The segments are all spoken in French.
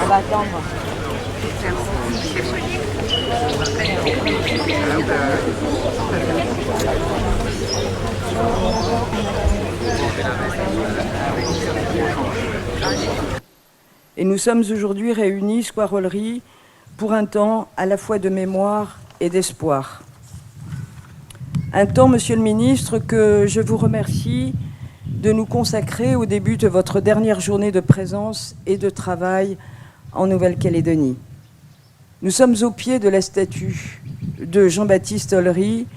On va attendre. Et nous sommes aujourd'hui réunis, Square Ollery, pour un temps à la fois de mémoire et d'espoir. Un temps, Monsieur le Ministre, que je vous remercie de nous consacrer au début de votre dernière journée de présence et de travail en Nouvelle-Calédonie. Nous sommes au pied de la statue de Jean-Baptiste Ollery,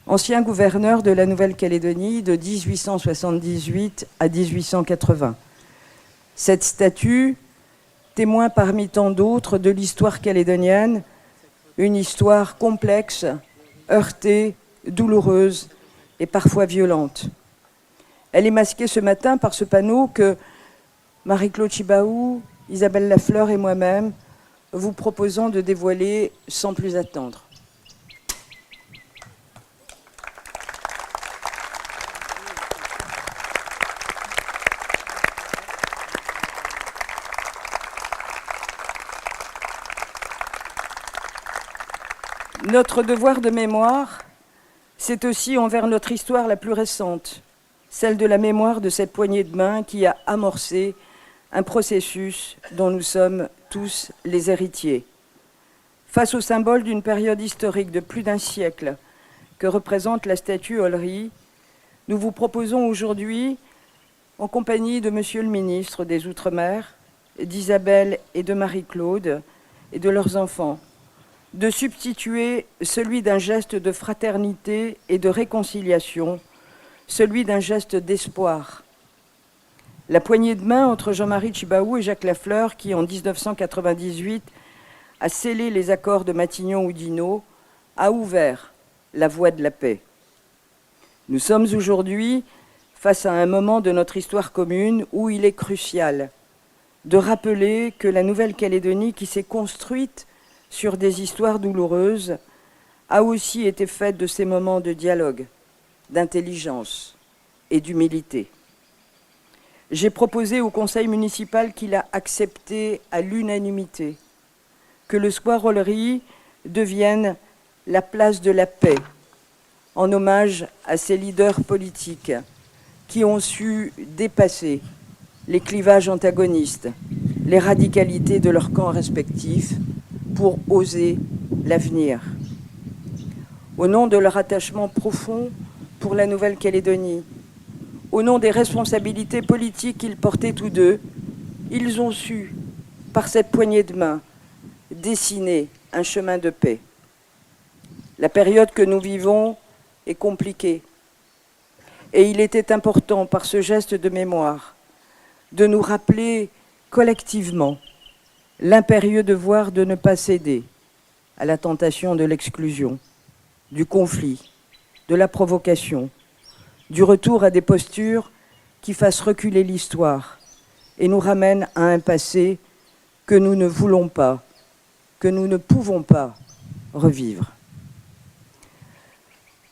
ancien gouverneur de la Nouvelle-Calédonie de 1878 à 1880. Cette statue, témoin parmi tant d'autres de l'histoire calédonienne, une histoire complexe, heurtée, douloureuse et parfois violente. Elle est masquée ce matin par ce panneau que Marie-Claude Chibaou, Isabelle Lafleur et moi-même vous proposons de dévoiler sans plus attendre. Notre devoir de mémoire, c'est aussi envers notre histoire la plus récente, celle de la mémoire de cette poignée de main qui a amorcé un processus dont nous sommes tous les héritiers. Face au symbole d'une période historique de plus d'un siècle que représente la statue Ollery, nous vous proposons aujourd'hui, en compagnie de Monsieur le ministre des Outre-mer, d'Isabelle et de Marie-Claude et de leurs enfants, de substituer celui d'un geste de fraternité et de réconciliation, celui d'un geste d'espoir. La poignée de main entre Jean-Marie Tjibaou et Jacques Lafleur, qui en 1998 a scellé les accords de Matignon-Oudinot, a ouvert la voie de la paix. Nous sommes aujourd'hui face à un moment de notre histoire commune où il est crucial de rappeler que la Nouvelle-Calédonie, qui s'est construite sur des histoires douloureuses, a aussi été faite de ces moments de dialogue, d'intelligence et d'humilité. J'ai proposé au conseil municipal qu'il a accepté à l'unanimité que le Square Ollery devienne la place de la paix, en hommage à ces leaders politiques qui ont su dépasser les clivages antagonistes, les radicalités de leurs camps respectifs pour oser l'avenir. Au nom de leur attachement profond pour la Nouvelle-Calédonie, au nom des responsabilités politiques qu'ils portaient tous deux, ils ont su, par cette poignée de main, dessiner un chemin de paix. La période que nous vivons est compliquée. Et il était important, par ce geste de mémoire, de nous rappeler collectivement l'impérieux devoir de ne pas céder à la tentation de l'exclusion, du conflit, de la provocation, du retour à des postures qui fassent reculer l'histoire et nous ramènent à un passé que nous ne voulons pas, que nous ne pouvons pas revivre.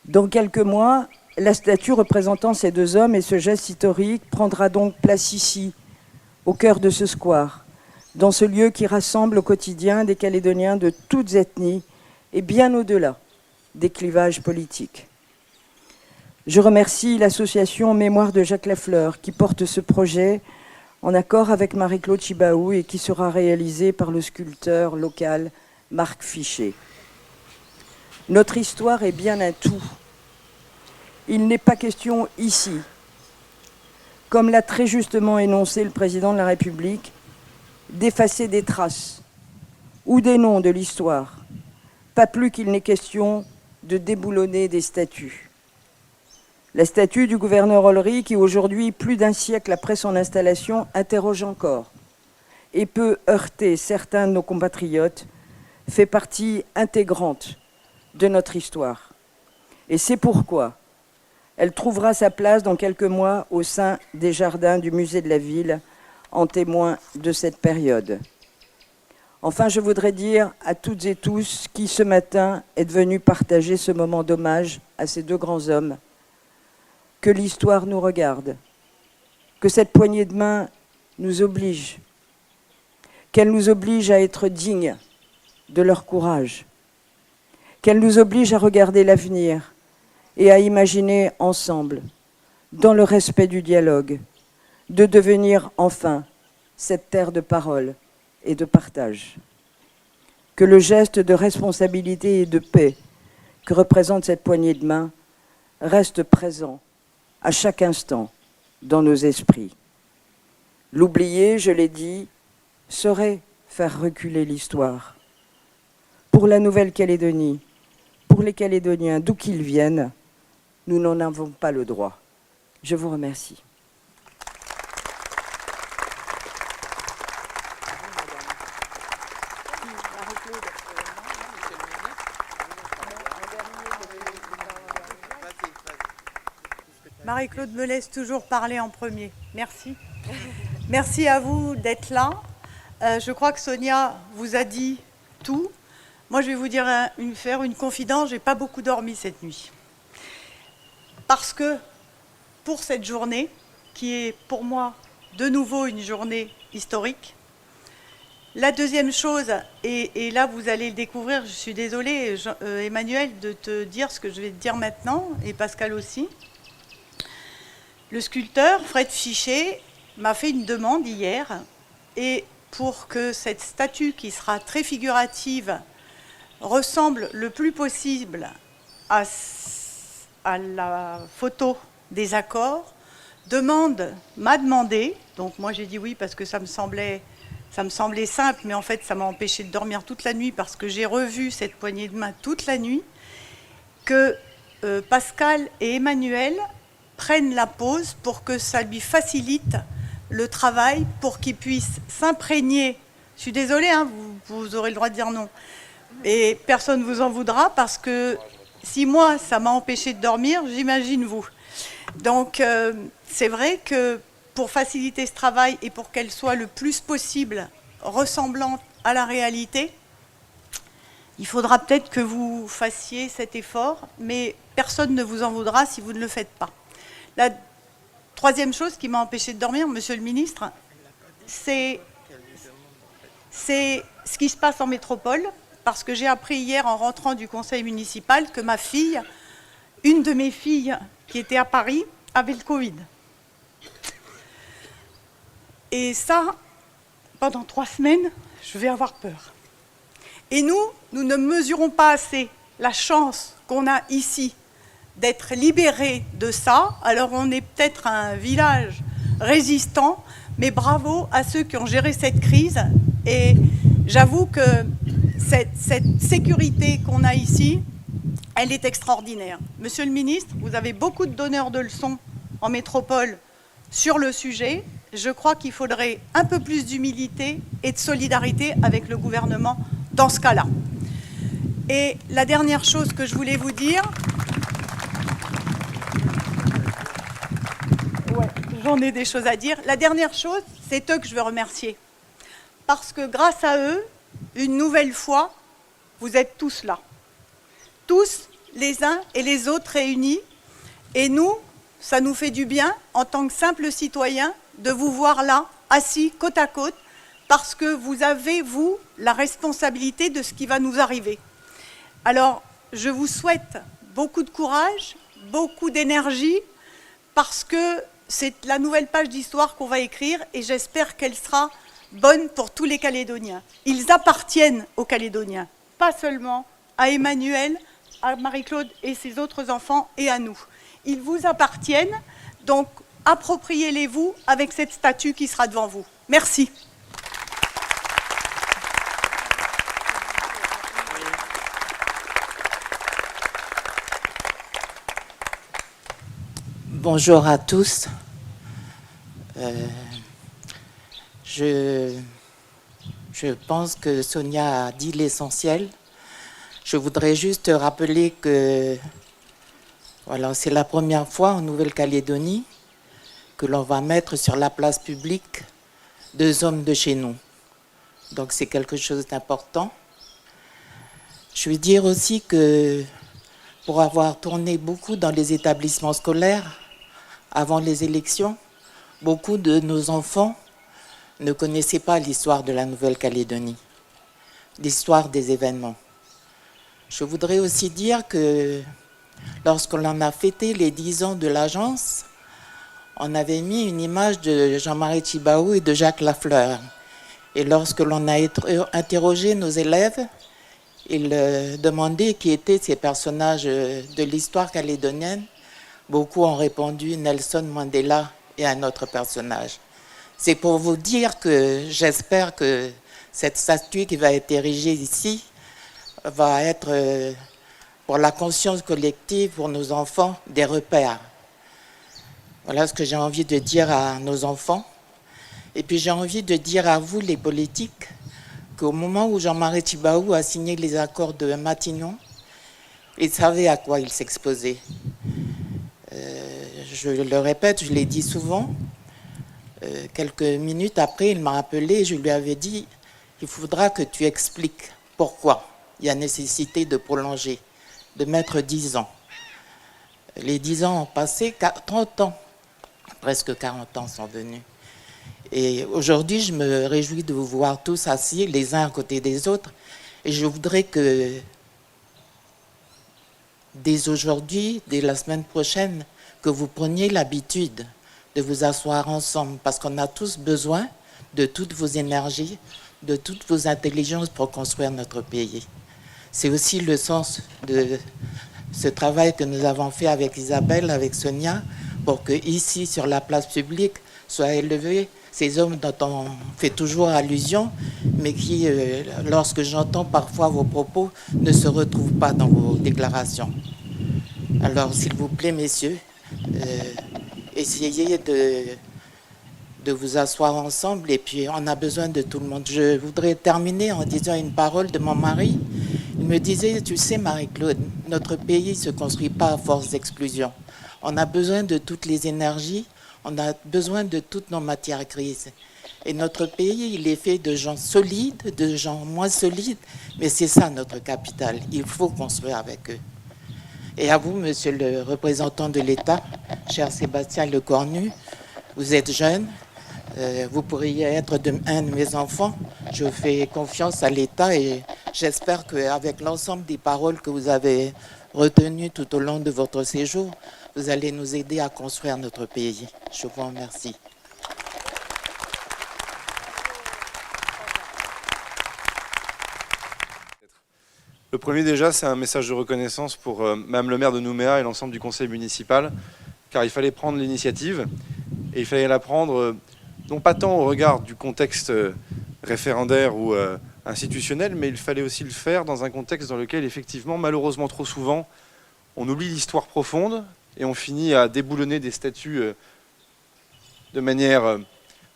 Dans quelques mois, la statue représentant ces deux hommes et ce geste historique prendra donc place ici, au cœur de ce square, dans ce lieu qui rassemble au quotidien des Calédoniens de toutes ethnies et bien au-delà des clivages politiques. Je remercie l'association Mémoire de Jacques Lafleur qui porte ce projet en accord avec Marie-Claude Chibaou et qui sera réalisé par le sculpteur local Marc Fichet. Notre histoire est bien un tout. Il n'est pas question ici, comme l'a très justement énoncé le président de la République, d'effacer des traces ou des noms de l'histoire, pas plus qu'il n'est question de déboulonner des statues. La statue du gouverneur Olry, qui aujourd'hui, plus d'un siècle après son installation, interroge encore et peut heurter certains de nos compatriotes, fait partie intégrante de notre histoire. Et c'est pourquoi elle trouvera sa place dans quelques mois au sein des jardins du musée de la ville, en témoin de cette période. Enfin, je voudrais dire à toutes et tous qui, ce matin, êtes venus partager ce moment d'hommage à ces deux grands hommes, que l'histoire nous regarde, que cette poignée de main nous oblige, qu'elle nous oblige à être dignes de leur courage, qu'elle nous oblige à regarder l'avenir et à imaginer ensemble, dans le respect du dialogue, de devenir enfin cette terre de parole et de partage. Que le geste de responsabilité et de paix que représente cette poignée de main reste présent à chaque instant dans nos esprits. L'oublier, je l'ai dit, serait faire reculer l'histoire. Pour la Nouvelle-Calédonie, pour les Calédoniens, d'où qu'ils viennent, nous n'en avons pas le droit. Je vous remercie. Marie-Claude me laisse toujours parler en premier. Merci. Merci à vous d'être là. Je crois que Sonia vous a dit tout. Moi, je vais vous dire faire une confidence. Je n'ai pas beaucoup dormi cette nuit. Parce que pour cette journée, qui est pour moi de nouveau une journée historique, la deuxième chose, et là vous allez le découvrir, je suis désolée Emmanuel de te dire ce que je vais te dire maintenant, et Pascal aussi. Le sculpteur Fred Fichet m'a fait une demande hier, et pour que cette statue qui sera très figurative ressemble le plus possible à la photo des accords, m'a demandé, donc moi j'ai dit oui parce que ça me semblait simple, mais en fait ça m'a empêché de dormir toute la nuit parce que j'ai revu cette poignée de main toute la nuit, que Pascal et Emmanuel prennent la pose pour que ça lui facilite le travail, pour qu'il puisse s'imprégner. Je suis désolée, hein, vous aurez le droit de dire non. Et personne ne vous en voudra parce que si moi, ça m'a empêché de dormir, j'imagine vous. Donc, c'est vrai que pour faciliter ce travail et pour qu'elle soit le plus possible ressemblante à la réalité, il faudra peut-être que vous fassiez cet effort, mais personne ne vous en voudra si vous ne le faites pas. La troisième chose qui m'a empêché de dormir, Monsieur le Ministre, c'est ce qui se passe en métropole, parce que j'ai appris hier en rentrant du conseil municipal que ma fille, une de mes filles qui était à Paris, avait le Covid. Et ça, pendant 3 semaines, je vais avoir peur. Et nous ne mesurons pas assez la chance qu'on a ici d'être libérés de ça. Alors on est peut-être un village résistant, mais bravo à ceux qui ont géré cette crise. Et j'avoue que cette sécurité qu'on a ici, elle est extraordinaire. Monsieur le ministre, vous avez beaucoup de donneurs de leçons en métropole sur le sujet. Je crois qu'il faudrait un peu plus d'humilité et de solidarité avec le gouvernement dans ce cas-là. Et la dernière chose que je voulais vous dire, j'en ai des choses à dire. La dernière chose, c'est eux que je veux remercier. Parce que grâce à eux, une nouvelle fois, vous êtes tous là. Tous, les uns et les autres réunis. Et nous, ça nous fait du bien, en tant que simples citoyens, de vous voir là, assis côte à côte, parce que vous avez, vous, la responsabilité de ce qui va nous arriver. Alors, je vous souhaite beaucoup de courage, beaucoup d'énergie, parce que c'est la nouvelle page d'histoire qu'on va écrire et j'espère qu'elle sera bonne pour tous les Calédoniens. Ils appartiennent aux Calédoniens, pas seulement à Emmanuel, à Marie-Claude et ses autres enfants et à nous. Ils vous appartiennent, donc appropriez-les-vous avec cette statue qui sera devant vous. Merci. Bonjour à tous. Je pense que Sonia a dit l'essentiel. Je voudrais juste rappeler que voilà, c'est la première fois en Nouvelle-Calédonie que l'on va mettre sur la place publique 2 hommes de chez nous. Donc c'est quelque chose d'important. Je veux dire aussi que pour avoir tourné beaucoup dans les établissements scolaires avant les élections, beaucoup de nos enfants ne connaissaient pas l'histoire de la Nouvelle-Calédonie, l'histoire des événements. Je voudrais aussi dire que lorsqu'on en a fêté les 10 ans de l'agence, on avait mis une image de Jean-Marie Tjibaou et de Jacques Lafleur. Et lorsque l'on a interrogé nos élèves, ils demandaient qui étaient ces personnages de l'histoire calédonienne. Beaucoup ont répondu Nelson Mandela et un autre personnage. C'est pour vous dire que j'espère que cette statue qui va être érigée ici va être, pour la conscience collective, pour nos enfants, des repères. Voilà ce que j'ai envie de dire à nos enfants. Et puis j'ai envie de dire à vous, les politiques, qu'au moment où Jean-Marie Tjibaou a signé les accords de Matignon, il savait à quoi il s'exposait. Je le répète, je l'ai dit souvent, quelques minutes après, il m'a appelé et je lui avais dit « Il faudra que tu expliques pourquoi il y a nécessité de prolonger, de mettre 10 ans. » Les 10 ans ont passé, 30 ans, presque 40 ans sont venus. Et aujourd'hui, je me réjouis de vous voir tous assis, les uns à côté des autres. Et je voudrais que, dès aujourd'hui, dès la semaine prochaine, que vous preniez l'habitude de vous asseoir ensemble, parce qu'on a tous besoin de toutes vos énergies, de toutes vos intelligences pour construire notre pays. C'est aussi le sens de ce travail que nous avons fait avec Isabelle, avec Sonia, pour que ici, sur la place publique, soient élevés ces hommes dont on fait toujours allusion, mais qui, lorsque j'entends parfois vos propos, ne se retrouvent pas dans vos déclarations. Alors, s'il vous plaît, messieurs, essayez de vous asseoir ensemble, et puis on a besoin de tout le monde. Je voudrais terminer en disant une parole de mon mari. Il me disait, tu sais Marie-Claude, notre pays ne se construit pas à force d'exclusion. On a besoin de toutes les énergies, on a besoin de toutes nos matières grises. Et notre pays, il est fait de gens solides, de gens moins solides, mais c'est ça notre capital. Il faut construire avec eux. Et à vous, monsieur le représentant de l'État, cher Sébastien Lecornu, vous êtes jeune, vous pourriez être un de mes enfants. Je fais confiance à l'État et j'espère qu'avec l'ensemble des paroles que vous avez retenues tout au long de votre séjour, vous allez nous aider à construire notre pays. Je vous remercie. Le premier déjà, c'est un message de reconnaissance pour Mme le maire de Nouméa et l'ensemble du conseil municipal, car il fallait prendre l'initiative et il fallait la prendre non pas tant au regard du contexte référendaire ou institutionnel, mais il fallait aussi le faire dans un contexte dans lequel effectivement, malheureusement trop souvent, on oublie l'histoire profonde et on finit à déboulonner des statuts de manière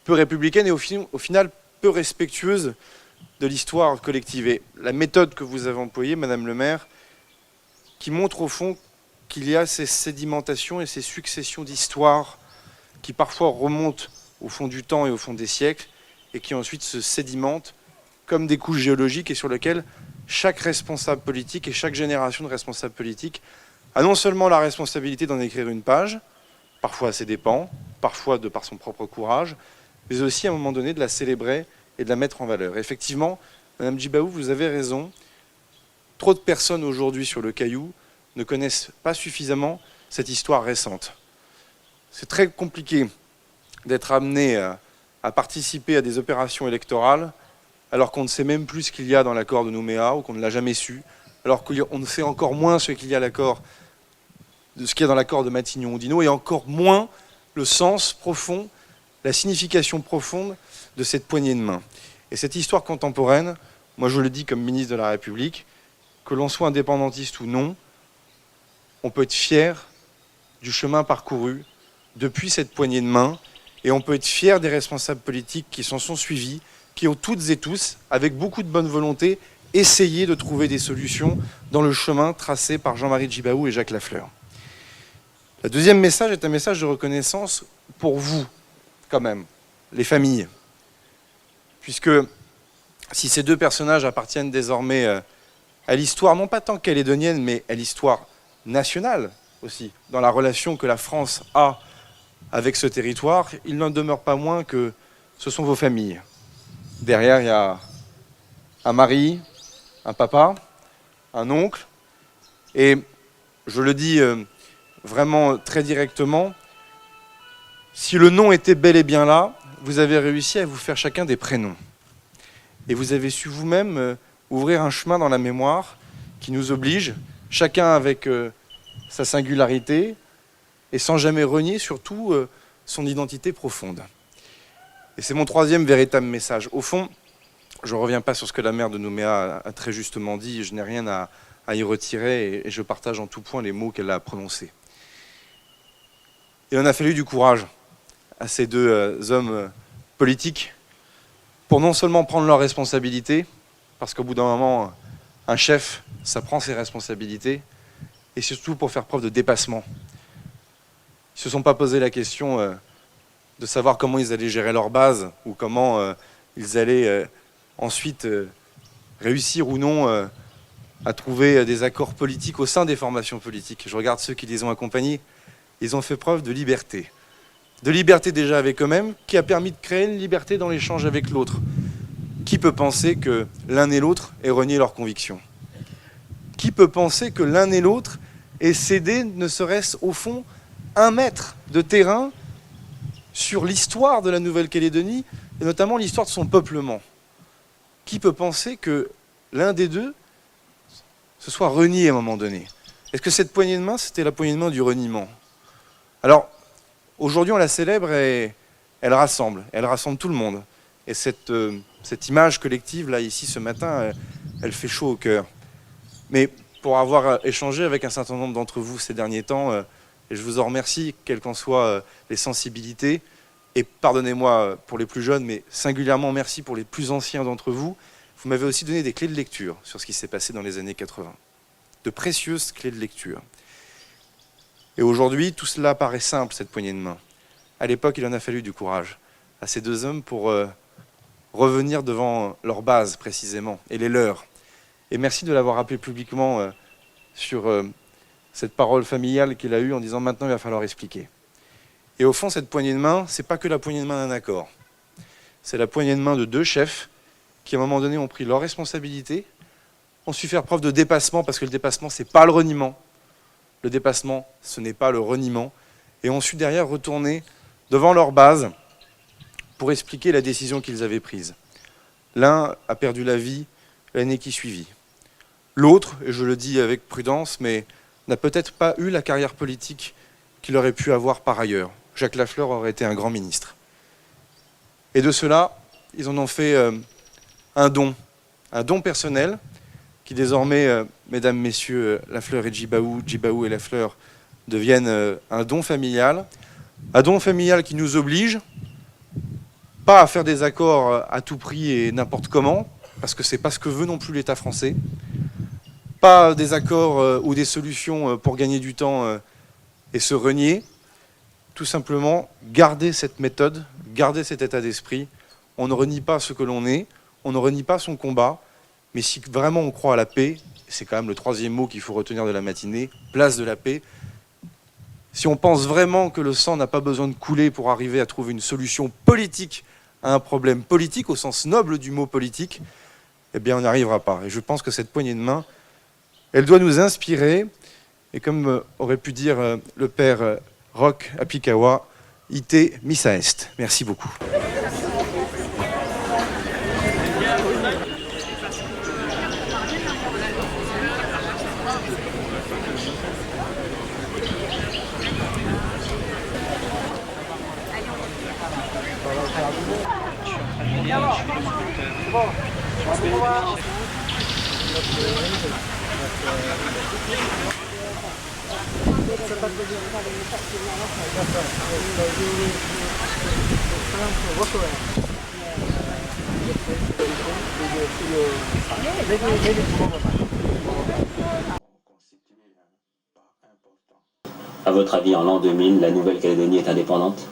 peu républicaine et au final peu respectueuse de l'histoire collective. Et la méthode que vous avez employée, Madame le maire, qui montre au fond qu'il y a ces sédimentations et ces successions d'histoires qui parfois remontent au fond du temps et au fond des siècles et qui ensuite se sédimentent comme des couches géologiques et sur lesquelles chaque responsable politique et chaque génération de responsables politiques a non seulement la responsabilité d'en écrire une page, parfois à ses dépens, parfois de par son propre courage, mais aussi à un moment donné de la célébrer et de la mettre en valeur. Effectivement, Madame Tjibaou, vous avez raison, trop de personnes aujourd'hui sur le Caillou ne connaissent pas suffisamment cette histoire récente. c'est très compliqué d'être amené à participer à des opérations électorales alors qu'on ne sait même plus ce qu'il y a dans l'accord de Nouméa ou qu'on ne l'a jamais su, alors qu'on ne sait encore moins ce qu'il y a dans l'accord de Matignon-Oudinot et encore moins le sens profond, la signification profonde de cette poignée de main. Et cette histoire contemporaine, moi je le dis comme ministre de la République, que l'on soit indépendantiste ou non, on peut être fier du chemin parcouru depuis cette poignée de main et on peut être fier des responsables politiques qui s'en sont suivis, qui ont toutes et tous, avec beaucoup de bonne volonté, essayé de trouver des solutions dans le chemin tracé par Jean-Marie Djibaou et Jacques Lafleur. Le deuxième message est un message de reconnaissance pour vous, quand même, les familles. Puisque si ces deux personnages appartiennent désormais à l'histoire, non pas tant calédonienne, mais à l'histoire nationale aussi, dans la relation que la France a avec ce territoire, il n'en demeure pas moins que ce sont vos familles. Derrière, il y a un mari, un papa, un oncle, et je le dis vraiment très directement, si le nom était bel et bien là, vous avez réussi à vous faire chacun des prénoms. Et vous avez su vous-même ouvrir un chemin dans la mémoire qui nous oblige, chacun avec sa singularité, et sans jamais renier surtout son identité profonde. Et c'est mon troisième véritable message. Au fond, je ne reviens pas sur ce que la maire de Nouméa a très justement dit, je n'ai rien à y retirer et je partage en tout point les mots qu'elle a prononcés. Il en a fallu du courage à ces deux hommes politiques pour non seulement prendre leurs responsabilités, parce qu'au bout d'un moment, un chef, ça prend ses responsabilités, et surtout pour faire preuve de dépassement. Ils ne se sont pas posé la question de savoir comment ils allaient gérer leur base ou comment ils allaient ensuite réussir ou non à trouver des accords politiques au sein des formations politiques. Je regarde ceux qui les ont accompagnés, ils ont fait preuve de liberté. De liberté déjà avec eux-mêmes, qui a permis de créer une liberté dans l'échange avec l'autre. Qui peut penser que l'un et l'autre aient renié leurs convictions? Qui peut penser que l'un et l'autre aient cédé, ne serait-ce au fond, 1 mètre de terrain sur l'histoire de la Nouvelle-Calédonie, et notamment l'histoire de son peuplement? Qui peut penser que l'un des deux se soit renié à un moment donné? Est-ce que cette poignée de main, c'était la poignée de main du reniement? Alors, aujourd'hui, on la célèbre et elle rassemble tout le monde. Et cette image collective, là, ici, ce matin, elle fait chaud au cœur. Mais pour avoir échangé avec un certain nombre d'entre vous ces derniers temps, et je vous en remercie, quelles qu'en soient les sensibilités, et pardonnez-moi pour les plus jeunes, mais singulièrement merci pour les plus anciens d'entre vous, vous m'avez aussi donné des clés de lecture sur ce qui s'est passé dans les années 80. De précieuses clés de lecture. Et aujourd'hui, tout cela paraît simple, cette poignée de main. À l'époque, il en a fallu du courage à ces deux hommes pour revenir devant leur base, précisément, et les leurs. Et merci de l'avoir rappelé publiquement sur cette parole familiale qu'il a eue en disant « maintenant, il va falloir expliquer ». Et au fond, cette poignée de main, c'est pas que la poignée de main d'un accord. C'est la poignée de main de deux chefs qui, à un moment donné, ont pris leurs responsabilités, ont su faire preuve de dépassement, parce que le dépassement, c'est pas le reniement. Le dépassement, ce n'est pas le reniement. Et ont su derrière retourner devant leur base pour expliquer la décision qu'ils avaient prise. L'un a perdu la vie l'année qui suivit. L'autre, et je le dis avec prudence, mais n'a peut-être pas eu la carrière politique qu'il aurait pu avoir par ailleurs. Jacques Lafleur aurait été un grand ministre. Et de cela, ils en ont fait un don personnel, qui désormais, mesdames, messieurs, Lafleur et Djibaou et Lafleur, deviennent un don familial qui nous oblige, pas à faire des accords à tout prix et n'importe comment, parce que c'est pas ce que veut non plus l'État français, pas des accords ou des solutions pour gagner du temps et se renier, tout simplement garder cette méthode, garder cet état d'esprit. On ne renie pas ce que l'on est, on ne renie pas son combat, mais si vraiment on croit à la paix, c'est quand même le troisième mot qu'il faut retenir de la matinée, place de la paix. Si on pense vraiment que le sang n'a pas besoin de couler pour arriver à trouver une solution politique à un problème politique, au sens noble du mot politique, eh bien on n'y arrivera pas. Et je pense que cette poignée de main, elle doit nous inspirer, et comme aurait pu dire le père Roch Apikawa Ite Missa Est. Merci beaucoup. À votre avis, en l'an 2000, la Nouvelle-Calédonie est indépendante?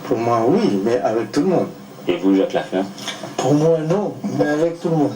Pour moi, oui, mais avec tout le monde. Et vous, Jacques Lafleur? Pour moi, non, mais avec tout le monde.